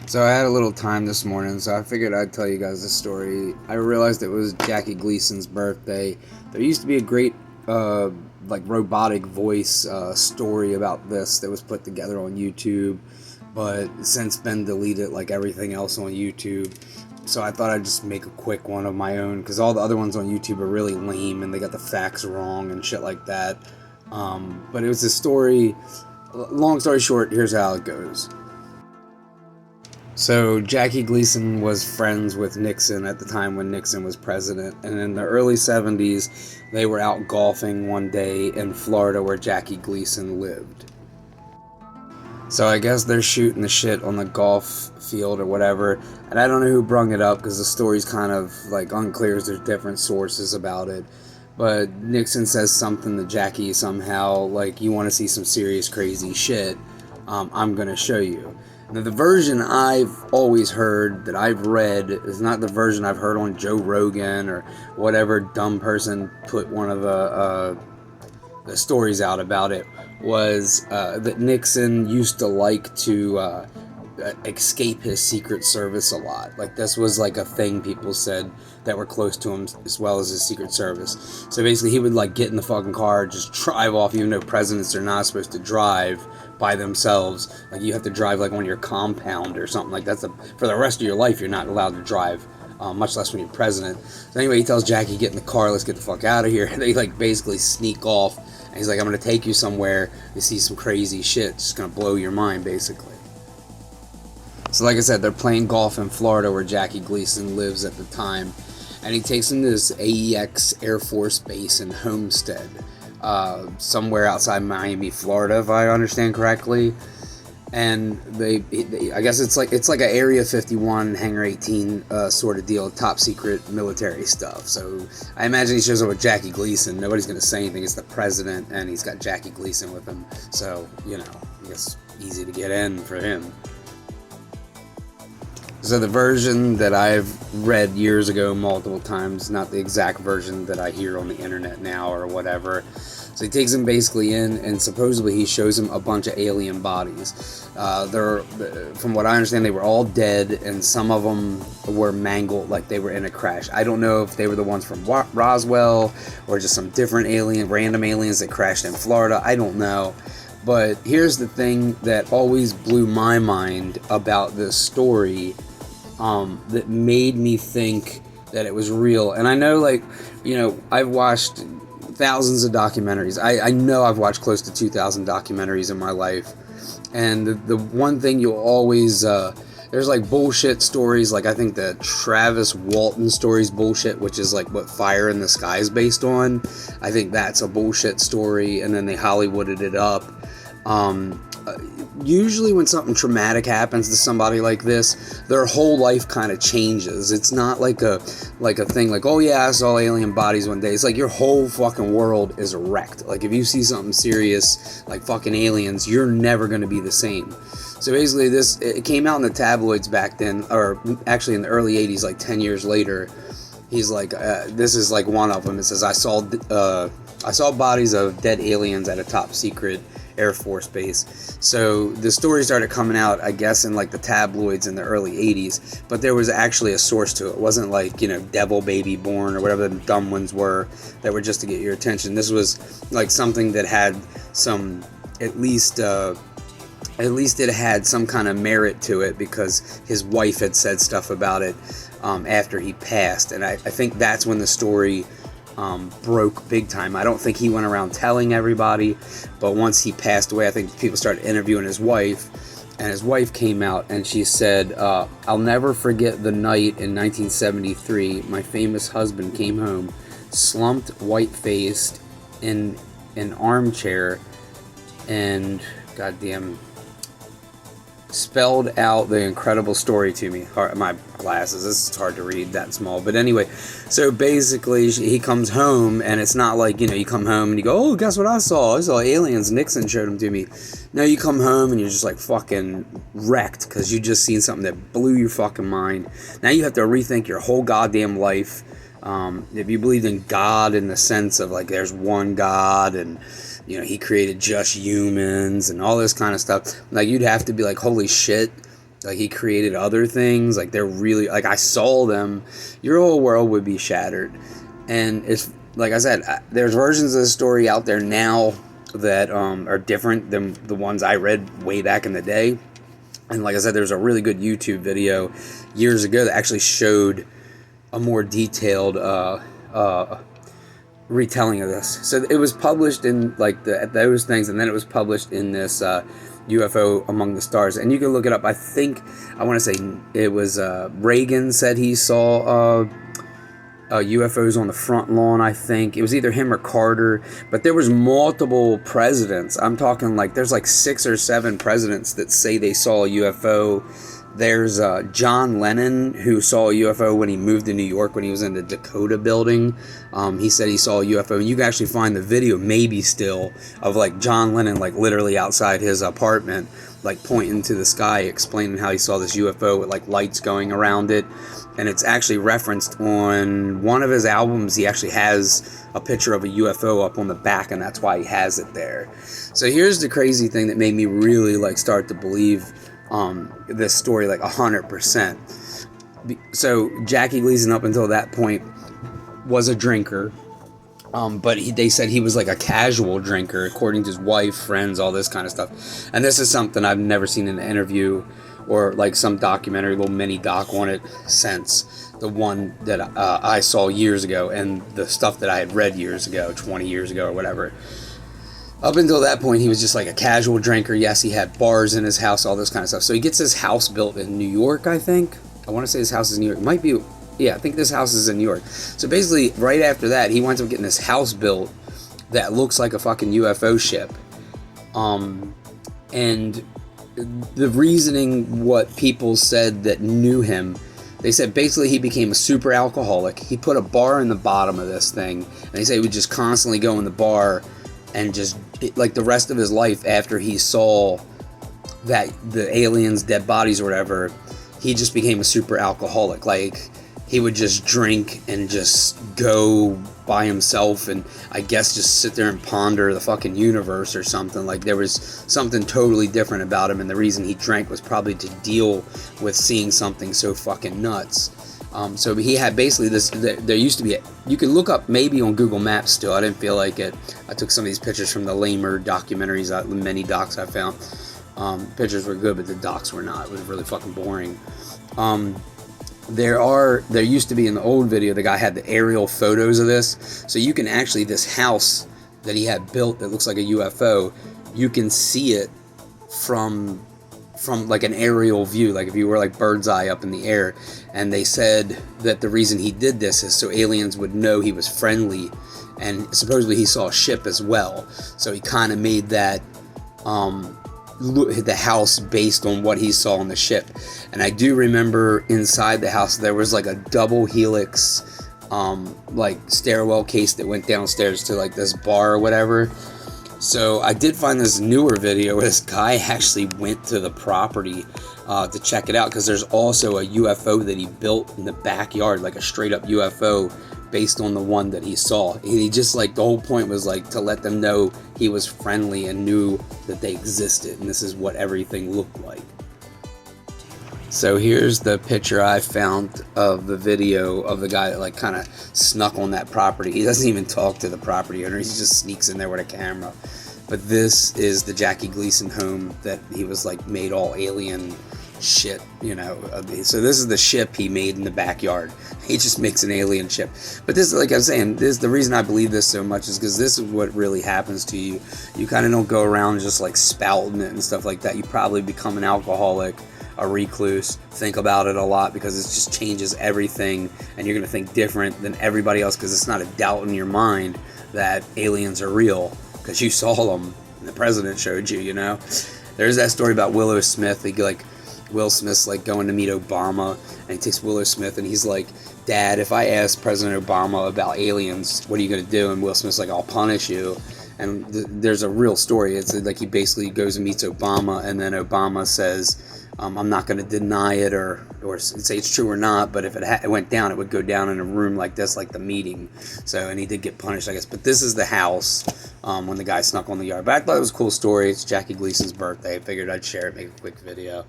So I had a little time this morning, so I figured I'd tell you guys this story. I realized it was Jackie Gleason's birthday. There used to be a great, like robotic voice story about this that was put together on YouTube, but since been deleted like everything else on YouTube. So I thought I'd just make a quick one of my own because all the other ones on YouTube are really lame and they got the facts wrong and shit like that. But it was a story. Long story short, here's how it goes. So Jackie Gleason was friends with Nixon at the time when Nixon was president, and in the early 70s, they were out golfing one day in Florida where Jackie Gleason lived. So I guess they're shooting the shit on the golf field or whatever, and I don't know who brung it up because the story's kind of like unclear as there's different sources about it. But Nixon says something to Jackie somehow like, "You want to see some serious crazy shit? I'm gonna show you." Now, the version I've always heard that I've read is not the version I've heard on Joe Rogan or whatever dumb person put one of the stories out about it. Was that Nixon used to like to escape his Secret Service a lot. Like, this was like a thing people said that were close to him, as well as his Secret Service. So basically he would like get in the fucking car, just drive off, even though presidents are not supposed to drive by themselves. Like, you have to drive like on your compound or something. Like, for the rest of your life you're not allowed to drive, much less when you're president. So anyway, he tells Jackie, "Get in the car, let's get the fuck out of here." They like basically sneak off, and he's like, "I'm gonna take you somewhere to see some crazy shit. It's just gonna blow your mind," basically. So like I said, they're playing golf in Florida where Jackie Gleason lives at the time. And he takes them to this AEX Air Force Base in Homestead, somewhere outside Miami, Florida, if I understand correctly. And I guess it's like an Area 51, Hangar 18 sort of deal, top secret military stuff. So I imagine he shows up with Jackie Gleason. Nobody's going to say anything. It's the president, and he's got Jackie Gleason with him. So, I guess easy to get in for him. So the version that I've read years ago multiple times, not the exact version that I hear on the internet now or whatever. So he takes him basically in, and supposedly he shows him a bunch of alien bodies. From what I understand, they were all dead, and some of them were mangled, like they were in a crash. I don't know if they were the ones from Roswell or just some different random aliens that crashed in Florida. I don't know. But here's the thing that always blew my mind about this story, that made me think that it was real. And I know, I've watched thousands of documentaries. I know I've watched close to 2,000 documentaries in my life. And the one thing you'll always, there's like bullshit stories, like I think the Travis Walton story's bullshit, which is like what Fire in the Sky is based on. I think that's a bullshit story, and then they Hollywooded it up. Usually when something traumatic happens to somebody like this, their whole life kind of changes. It's not like a thing like, "Oh yeah, I saw alien bodies one day." It's like your whole fucking world is wrecked. Like, if you see something serious like fucking aliens, you're never going to be the same. So basically it came out in the tabloids back then, or actually in the early 80s, like 10 years later. He's like, this is like one of them. It says, I saw bodies of dead aliens at a top secret Air Force base. So the story started coming out, I guess, in like the tabloids in the early 80s, but there was actually a source to it. It wasn't like, Devil Baby Born or whatever the dumb ones were that were just to get your attention. This was like something that had some, at least it had some kind of merit to it, because his wife had said stuff about it after he passed. And I think that's when the story broke big time. I don't think he went around telling everybody, but once he passed away, I think people started interviewing his wife, and his wife came out and she said, "I'll never forget the night in 1973. My famous husband came home, slumped, white-faced, in an armchair, and goddamn spelled out the incredible story to me." My glasses, this is hard to read that small. But anyway, so basically he comes home, and it's not like, you come home and you go, "Oh, guess what I saw? I saw aliens. Nixon showed them to me." No, you come home and you're just like fucking wrecked, because you just seen something that blew your fucking mind. Now you have to rethink your whole goddamn life. If you believed in God in the sense of like there's one God and he created just humans and all this kind of stuff, like you'd have to be like, holy shit, Like, he created other things. Like, they're really, like, I saw them. Your whole world would be shattered. And it's, like I said, there's versions of the story out there now that are different than the ones I read way back in the day. And like I said, there's a really good YouTube video years ago that actually showed a more detailed retelling of this. So it was published in like those things, and then it was published in this UFO Among the Stars. And you can look it up. I think, I want to say it was Reagan said he saw UFOs on the front lawn. I think it was either him or Carter, but there was multiple presidents. I'm talking like there's like 6 or 7 presidents that say they saw a UFO. There's John Lennon, who saw a UFO when he moved to New York when he was in the Dakota building. He said he saw a UFO, and you can actually find the video, maybe still, of like John Lennon like literally outside his apartment, like pointing to the sky, explaining how he saw this UFO with like lights going around it. And it's actually referenced on one of his albums. He actually has a picture of a UFO up on the back, and that's why he has it there. So here's the crazy thing that made me really like start to believe this story like 100%. So Jackie Gleason up until that point was a drinker, but they said he was like a casual drinker, according to his wife, friends, all this kind of stuff. And this is something I've never seen in an interview or like some documentary, little mini doc on it since the one that I saw years ago, and the stuff that I had read years ago, 20 years ago or whatever. Up until that point, he was just like a casual drinker. Yes, he had bars in his house, all this kind of stuff. So he gets his house built in New York, I think. I want to say his house is in New York. It might be, yeah, I think this house is in New York. So basically, right after that, he winds up getting this house built that looks like a fucking UFO ship. And the reasoning, what people said that knew him, they said basically he became a super alcoholic. He put a bar in the bottom of this thing, and they say he would just constantly go in the bar and just, like the rest of his life after he saw that the aliens' dead bodies or whatever, he just became a super alcoholic. Like, he would just drink and just go by himself and I guess just sit there and ponder the fucking universe or something. Like, there was something totally different about him, and the reason he drank was probably to deal with seeing something so fucking nuts. So he had basically this, there used to be, you can look up maybe on Google Maps still, I didn't feel like it. I took some of these pictures from the lamer documentaries, the many docs I found. Pictures were good, but the docs were not. It was really fucking boring. There used to be in the old video, the guy had the aerial photos of this, so you can actually, this house that he had built that looks like a UFO, you can see it from like an aerial view, like if you were like bird's eye up in the air. And they said that the reason he did this is so aliens would know he was friendly, and supposedly he saw a ship as well, so he kind of made that the house based on what he saw on the ship. And I do remember inside the house there was like a double helix like stairwell case that went downstairs to like this bar or whatever. So I did find this newer video where this guy actually went to the property to check it out, because there's also a UFO that he built in the backyard, like a straight up UFO based on the one that he saw. He just, like, the whole point was like to let them know he was friendly and knew that they existed, and this is what everything looked like. So here's the picture I found of the video of the guy that like kind of snuck on that property. He doesn't even talk to the property owner, he just sneaks in there with a camera. But this is the Jackie Gleason home that he was like made all alien shit, you know. So this is the ship he made in the backyard. He just makes an alien ship. But this, like I was saying, this, the reason I believe this so much is because this is what really happens to you. You kind of don't go around just like spouting it and stuff like that. You probably become an alcoholic, a recluse, think about it a lot, because it just changes everything, and you're going to think different than everybody else, because it's not a doubt in your mind that aliens are real, because you saw them and the president showed you, you know. There's that story about Willow Smith. Will Smith's like going to meet Obama, and he takes Willow Smith and he's like, Dad, if I ask President Obama about aliens, what are you going to do? And Will Smith's like, I'll punish you. And there's a real story. It's like he basically goes and meets Obama, and then Obama says, I'm not going to deny it or say it's true or not, but if it went down, it would go down in a room like this, like the meeting. So, and he did get punished, I guess. But this is the house when the guy snuck on the yard. But I thought it was a cool story. It's Jackie Gleason's birthday. I figured I'd share it, make a quick video.